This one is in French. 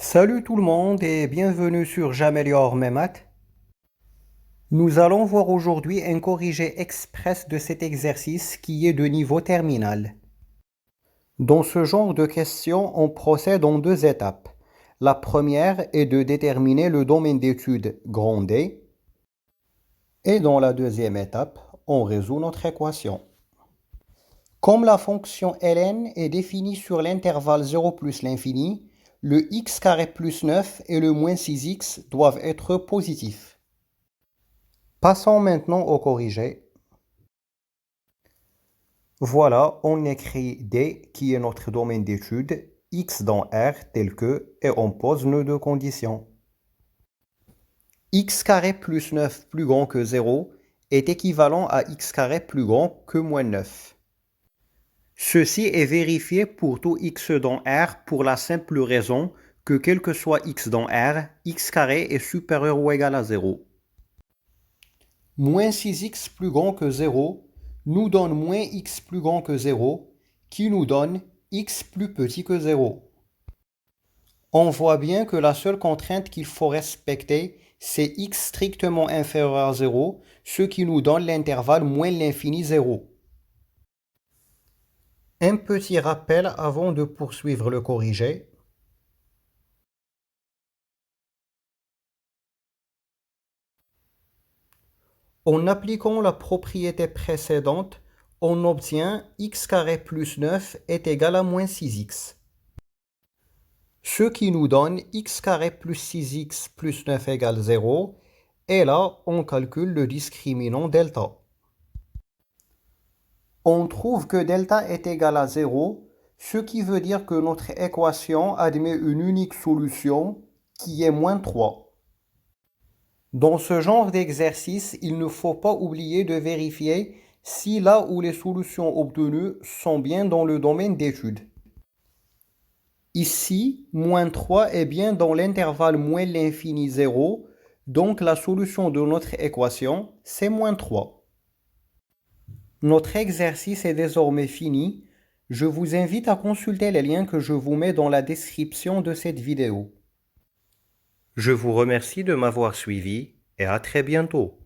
Salut tout le monde et bienvenue sur J'améliore mes maths. Nous allons voir aujourd'hui un corrigé express de cet exercice qui est de niveau terminal. Dans ce genre de questions, on procède en deux étapes. La première est de déterminer le domaine d'étude grand D. Et dans la deuxième étape, on résout notre équation. Comme la fonction ln est définie sur l'intervalle 0 plus l'infini, le x carré plus 9 et le moins 6x doivent être positifs. Passons maintenant au corrigé. Voilà, on écrit D qui est notre domaine d'étude, x dans R tel que, et on pose nos deux conditions. X carré plus 9 plus grand que 0 est équivalent à x carré plus grand que moins 9. Ceci est vérifié pour tout x dans R pour la simple raison que quel que soit x dans R, x carré est supérieur ou égal à 0. Moins 6x plus grand que 0 nous donne moins x plus grand que 0, qui nous donne x plus petit que 0. On voit bien que la seule contrainte qu'il faut respecter, c'est x strictement inférieur à 0, ce qui nous donne l'intervalle moins l'infini 0. Un petit rappel avant de poursuivre le corrigé. En appliquant la propriété précédente, on obtient x carré plus 9 est égal à moins 6x. Ce qui nous donne x carré plus 6x plus 9 égale 0. Et là, on calcule le discriminant delta. On trouve que delta est égal à 0, ce qui veut dire que notre équation admet une unique solution qui est moins 3. Dans ce genre d'exercice, il ne faut pas oublier de vérifier si là où les solutions obtenues sont bien dans le domaine d'étude. Ici, moins 3 est bien dans l'intervalle moins l'infini 0, donc la solution de notre équation, c'est moins 3. Notre exercice est désormais fini. Je vous invite à consulter les liens que je vous mets dans la description de cette vidéo. Je vous remercie de m'avoir suivi et à très bientôt.